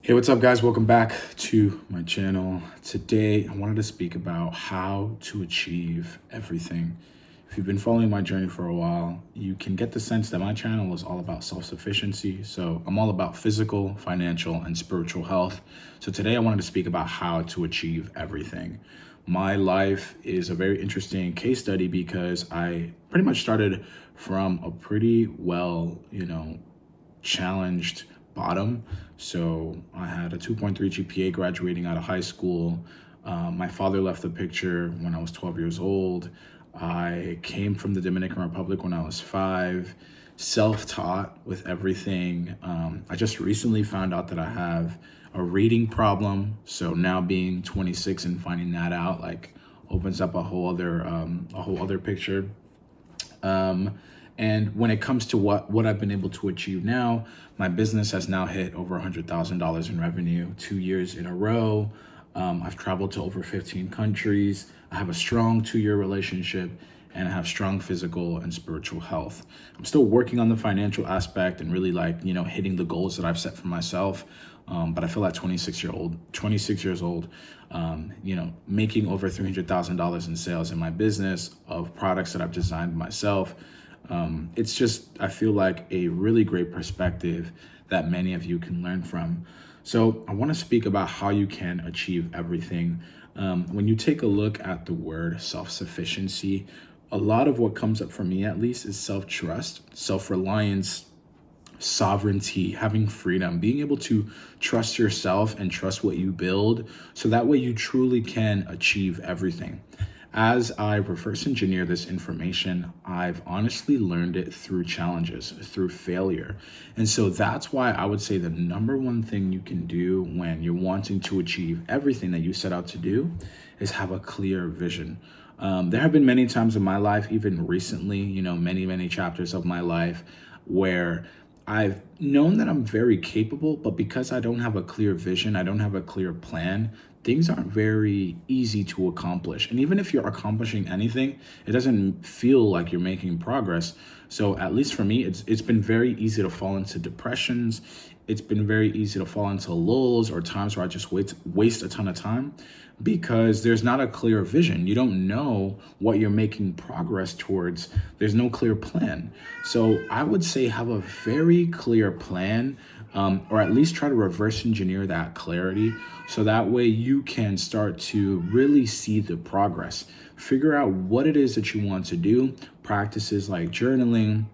Hey, what's up, guys? Welcome back to my channel. Today, I wanted to speak about how to achieve everything. If you've been following my journey for a while, you can get the sense that my channel is all about self-sufficiency. So I'm all about physical, financial, and spiritual health. So today, I wanted to speak about how to achieve everything. My life is a very interesting case study because I pretty much started from a pretty well, challenged bottom. So I had a 2.3 GPA graduating out of high school. My father left the picture when I was 12 years old. I came from the Dominican Republic when I was 5, self-taught with everything. I just recently found out that I have a reading problem. So now being 26 and finding that out opens up a whole other picture. And when it comes to what I've been able to achieve now, my business has now hit over $100,000 in revenue 2 years in a row. I've traveled to over 15 countries. I have a strong 2-year relationship, and I have strong physical and spiritual health. I'm still working on the financial aspect and really hitting the goals that I've set for myself. But I feel like 26 years old, making over $300,000 in sales in my business of products that I've designed myself. It's just, I feel like a really great perspective that many of you can learn from. So I want to speak about how you can achieve everything. When you take a look at the word self-sufficiency, a lot of what comes up for me, at least, is self-trust, self-reliance, sovereignty, having freedom, being able to trust yourself and trust what you build. So that way you truly can achieve everything. As I reverse engineer this information, I've honestly learned it through challenges, through failure. And so that's why I would say the number one thing you can do when you're wanting to achieve everything that you set out to do is have a clear vision. There have been many times in my life, even recently, many chapters of my life where I've known that I'm very capable, but because I don't have a clear vision, I don't have a clear plan, things aren't very easy to accomplish. And even if you're accomplishing anything, it doesn't feel like you're making progress. So at least for me, it's been very easy to fall into depressions. It's been very easy to fall into lulls or times where I just waste a ton of time because there's not a clear vision. You don't know what you're making progress towards. There's no clear plan. So I would say have a very clear plan, or at least try to reverse engineer that clarity so that way you can start to really see the progress. Figure out what it is that you want to do. Practices like journaling,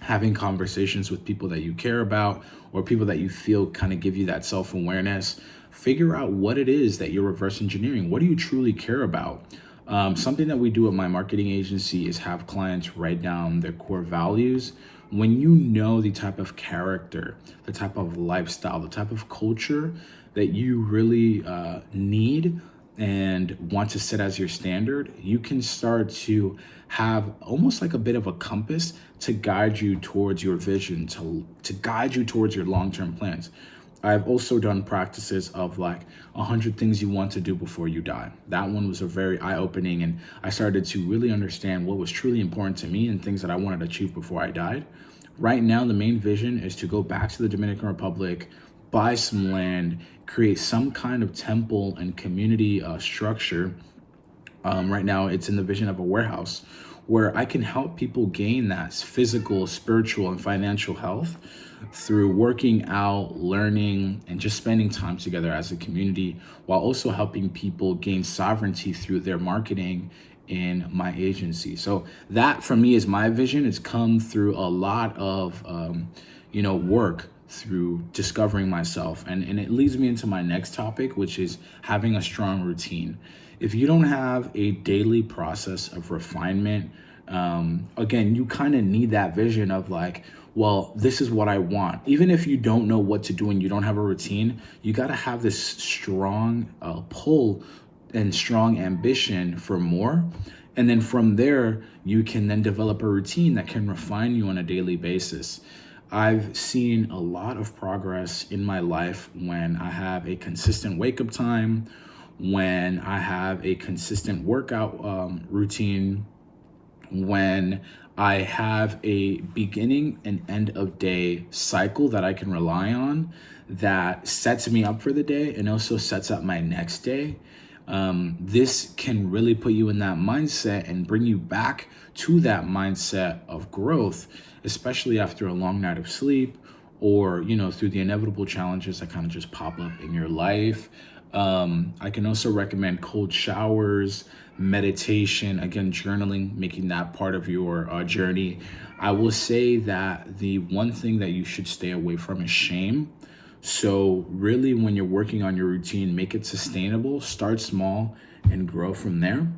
having conversations with people that you care about or people that you feel kind of give you that self-awareness. Figure out what it is that you're reverse engineering. What do you truly care about? Something that we do at my marketing agency is have clients write down their core values. When you know the type of character, the type of lifestyle, the type of culture that you really need and want to set as your standard, you can start to have almost like a bit of a compass to guide you towards your vision, to guide you towards your long-term plans. I've also done practices of 100 things you want to do before you die. That one was a very eye-opening, and I started to really understand what was truly important to me and things that I wanted to achieve before I died. Right now, the main vision is to go back to the Dominican Republic, buy some land, create some kind of temple and community structure. Right now, it's in the vision of a warehouse where I can help people gain that physical, spiritual, and financial health through working out, learning, and just spending time together as a community, while also helping people gain sovereignty through their marketing in my agency. So that for me is my vision. It's come through a lot of, work through discovering myself. And it leads me into my next topic, which is having a strong routine. If you don't have a daily process of refinement, again, you kind of need that vision of this is what I want. Even if you don't know what to do and you don't have a routine, you got to have this strong pull and strong ambition for more. And then from there, you can then develop a routine that can refine you on a daily basis. I've seen a lot of progress in my life when I have a consistent wake-up time, when I have a consistent workout routine, when I have a beginning and end of day cycle that I can rely on, that sets me up for the day and also sets up my next day. This can really put you in that mindset and bring you back to that mindset of growth, especially after a long night of sleep, or through the inevitable challenges that kind of just pop up in your life. I can also recommend cold showers, meditation, again, journaling, making that part of your journey. I will say that the one thing that you should stay away from is shame. So really, when you're working on your routine, make it sustainable, start small and grow from there.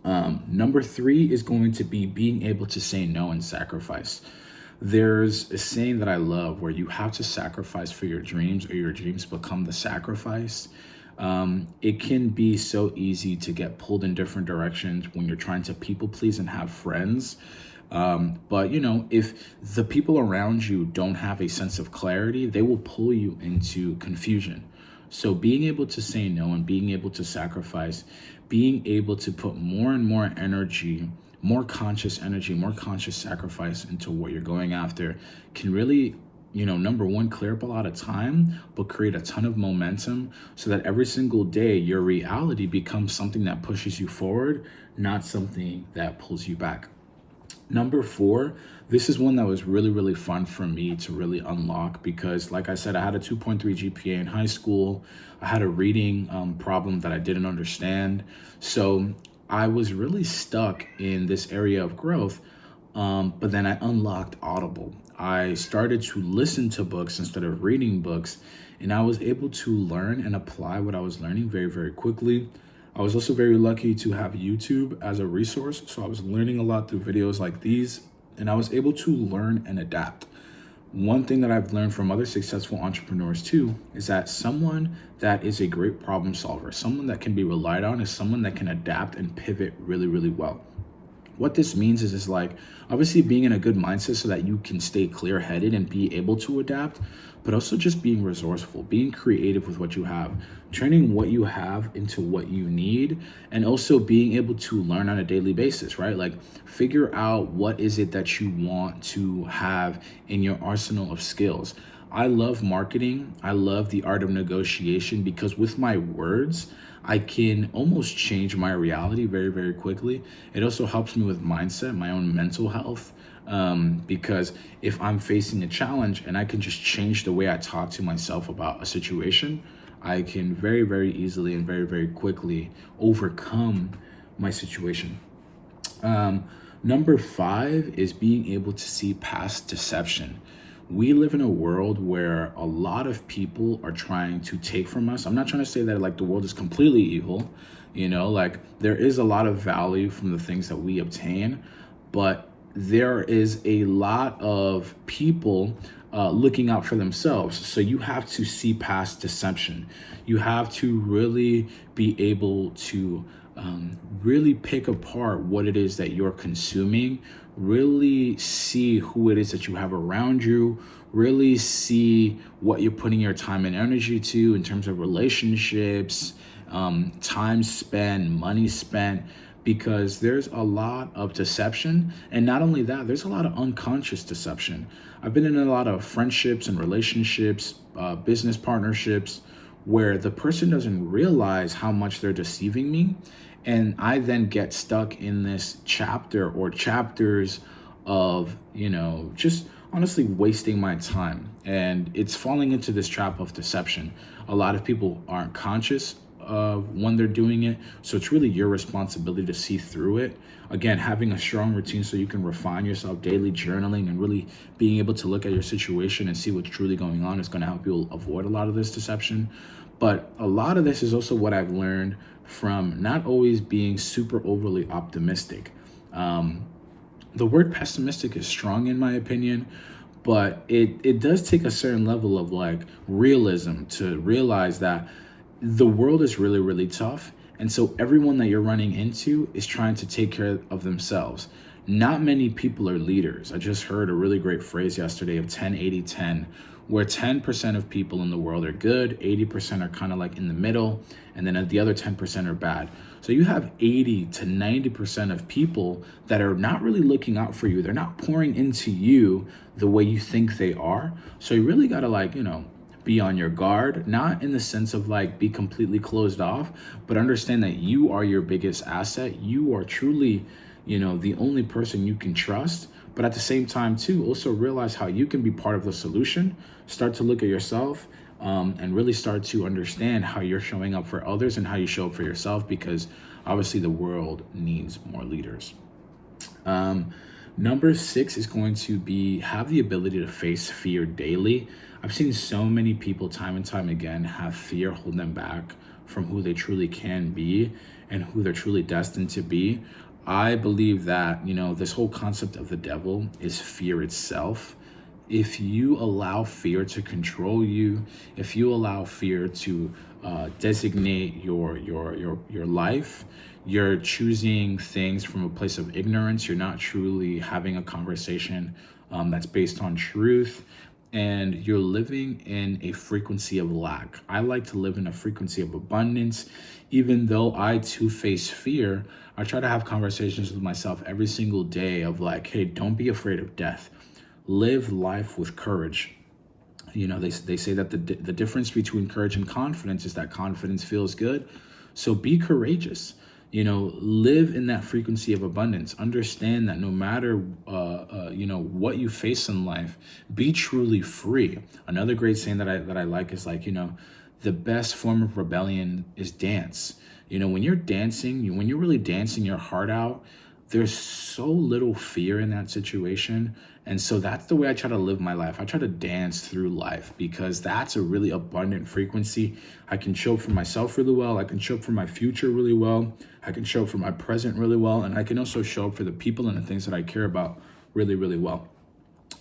Number 3 is going to be being able to say no and sacrifice. There's a saying that I love where you have to sacrifice for your dreams or your dreams become the sacrifice. It can be so easy to get pulled in different directions when you're trying to people please and have friends. But if the people around you don't have a sense of clarity, they will pull you into confusion. So being able to say no and being able to sacrifice, being able to put more and more energy, more conscious energy, more conscious sacrifice into what you're going after can really, number one, clear up a lot of time, but create a ton of momentum so that every single day your reality becomes something that pushes you forward, not something that pulls you back. Number 4, this is one that was really, really fun for me to really unlock because, like I said, I had a 2.3 GPA in high school. I had a reading problem that I didn't understand. So I was really stuck in this area of growth, but then I unlocked Audible. I started to listen to books instead of reading books, and I was able to learn and apply what I was learning very, very quickly. I was also very lucky to have YouTube as a resource, so I was learning a lot through videos like these, and I was able to learn and adapt. One thing that I've learned from other successful entrepreneurs too is that someone that is a great problem solver, someone that can be relied on, is someone that can adapt and pivot really, really well. What this means is like obviously being in a good mindset so that you can stay clear-headed and be able to adapt, but also just being resourceful, being creative with what you have, turning what you have into what you need, and also being able to learn on a daily basis, right? Like figure out what is it that you want to have in your arsenal of skills. I love marketing. I love the art of negotiation because with my words, I can almost change my reality very, very quickly. It also helps me with mindset, my own mental health, because if I'm facing a challenge and I can just change the way I talk to myself about a situation, I can very, very easily and very, very quickly overcome my situation. Number 5 is being able to see past deception. We live in a world where a lot of people are trying to take from us. I'm not trying to say that like the world is completely evil, like there is a lot of value from the things that we obtain, but there is a lot of people looking out for themselves. So you have to see past deception. You have to really be able to really pick apart what it is that you're consuming, really see who it is that you have around you, really see what you're putting your time and energy to in terms of relationships, time spent, money spent, because there's a lot of deception. And not only that, there's a lot of unconscious deception. I've been in a lot of friendships and relationships, business partnerships, where the person doesn't realize how much they're deceiving me. And I then get stuck in this chapter or chapters of, just honestly wasting my time. And it's falling into this trap of deception. A lot of people aren't conscious of when they're doing it. So it's really your responsibility to see through it. Again, having a strong routine so you can refine yourself, daily journaling, and really being able to look at your situation and see what's truly going on is going to help you avoid a lot of this deception. But a lot of this is also what I've learned from not always being super overly optimistic. The word pessimistic is strong in my opinion, but it does take a certain level of like realism to realize that the world is really, really tough. And so everyone that you're running into is trying to take care of themselves. Not many people are leaders. I just heard a really great phrase yesterday of 10-80-10, where 10% of people in the world are good, 80% are kind of like in the middle, and then the other 10% are bad. So you have 80 to 90% of people that are not really looking out for you. They're not pouring into you the way you think they are. So you really got to be on your guard, not in the sense of like be completely closed off, but understand that you are your biggest asset. You are truly, the only person you can trust. But at the same time too, also realize how you can be part of the solution. Start to look at yourself, and really start to understand how you're showing up for others and how you show up for yourself, because obviously the world needs more leaders. Number 6 is going to be have the ability to face fear daily. I've seen so many people time and time again have fear hold them back from who they truly can be and who they're truly destined to be. I believe that, this whole concept of the devil is fear itself. If you allow fear to control you, if you allow fear to designate your life, you're choosing things from a place of ignorance. You're not truly having a conversation that's based on truth, and you're living in a frequency of lack. I like to live in a frequency of abundance. Even though I too face fear, I try to have conversations with myself every single day of like, hey, don't be afraid of death. Live life with courage. They say that the difference between courage and confidence is that confidence feels good. So be courageous. Live in that frequency of abundance. Understand that no matter, what you face in life, be truly free. Another great saying that I like is like, the best form of rebellion is dance. When you're dancing, when you're really dancing your heart out, there's so little fear in that situation. And so that's the way I try to live my life. I try to dance through life because that's a really abundant frequency. I can show up for myself really well. I can show up for my future really well. I can show up for my present really well. And I can also show up for the people and the things that I care about really, really well.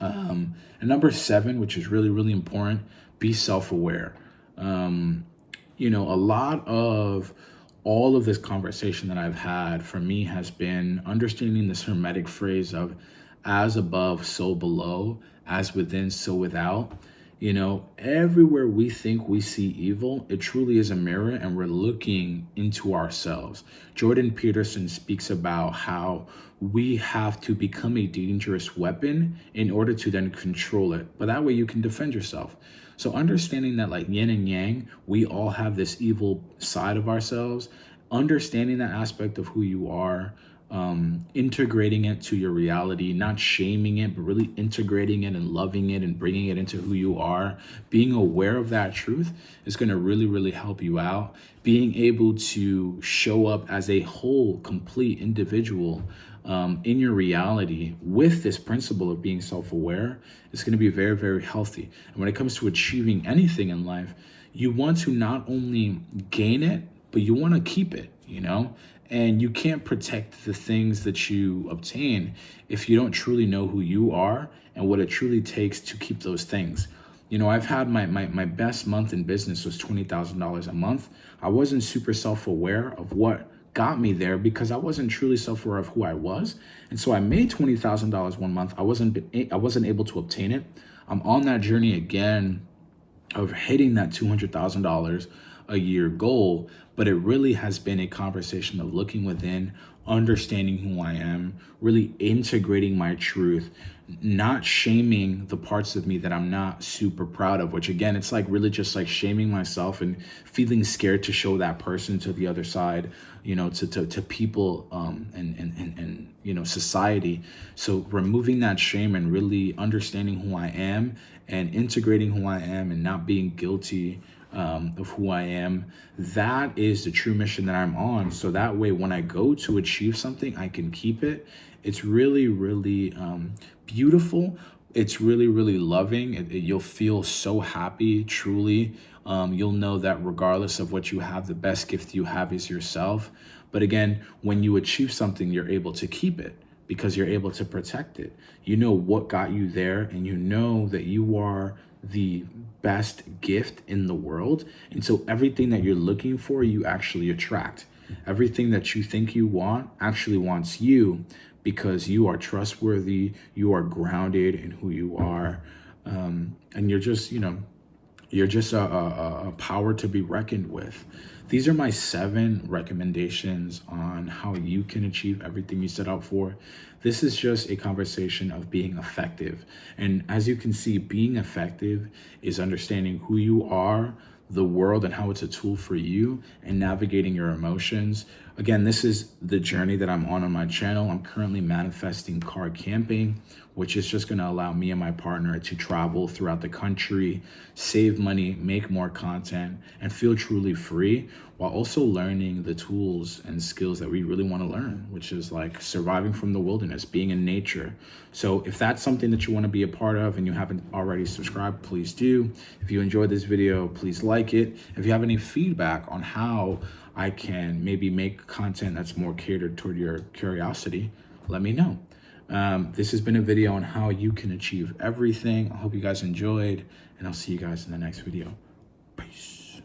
And number 7, which is really, really important, be self-aware. A lot of all of this conversation that I've had for me has been understanding this hermetic phrase of as above, so below, as within, so without. Everywhere we think we see evil, it truly is a mirror, and we're looking into ourselves. Jordan Peterson speaks about how we have to become a dangerous weapon in order to then control it. But that way you can defend yourself. So understanding that like yin and yang, we all have this evil side of ourselves, understanding that aspect of who you are, integrating it to your reality, not shaming it, but really integrating it and loving it and bringing it into who you are. Being aware of that truth is going to really, really help you out. Being able to show up as a whole, complete individual in your reality with this principle of being self-aware is going to be very, very healthy. And when it comes to achieving anything in life, you want to not only gain it, but you want to keep it, And you can't protect the things that you obtain if you don't truly know who you are and what it truly takes to keep those things. I've had my best month in business was $20,000 a month. I wasn't super self-aware of what got me there because I wasn't truly self-aware of who I was. And so I made $20,000 one month. I wasn't able to obtain it. I'm on that journey again of hitting that $200,000 a year goal, but it really has been a conversation of looking within, understanding who I am, really integrating my truth, not shaming the parts of me that I'm not super proud of, which again, it's like really just like shaming myself and feeling scared to show that person to the other side, to people and society. So removing that shame and really understanding who I am and integrating who I am and not being guilty of who I am, that is the true mission that I'm on. So that way, when I go to achieve something, I can keep it. It's really, really beautiful. It's really, really loving. You'll feel so happy, truly. You'll know that regardless of what you have, the best gift you have is yourself. But again, when you achieve something, you're able to keep it because you're able to protect it. You know what got you there, and you know that you are the best gift in the world. And so everything that you're looking for, you actually attract. Everything that you think you want actually wants you because you are trustworthy, you are grounded in who you are, and you're just, You're just a power to be reckoned with. These are my 7 recommendations on how you can achieve everything you set out for. This is just a conversation of being effective. And as you can see, being effective is understanding who you are, the world, and how it's a tool for you, and navigating your emotions. Again, this is the journey that I'm on my channel. I'm currently manifesting car camping, which is just going to allow me and my partner to travel throughout the country, save money, make more content, and feel truly free, while also learning the tools and skills that we really want to learn, which is like surviving from the wilderness, being in nature. So if that's something that you want to be a part of and you haven't already subscribed, please do. If you enjoyed this video, please like it. If you have any feedback on how I can maybe make content that's more catered toward your curiosity, let me know. This has been a video on how you can achieve everything. I hope you guys enjoyed, and I'll see you guys in the next video. Peace.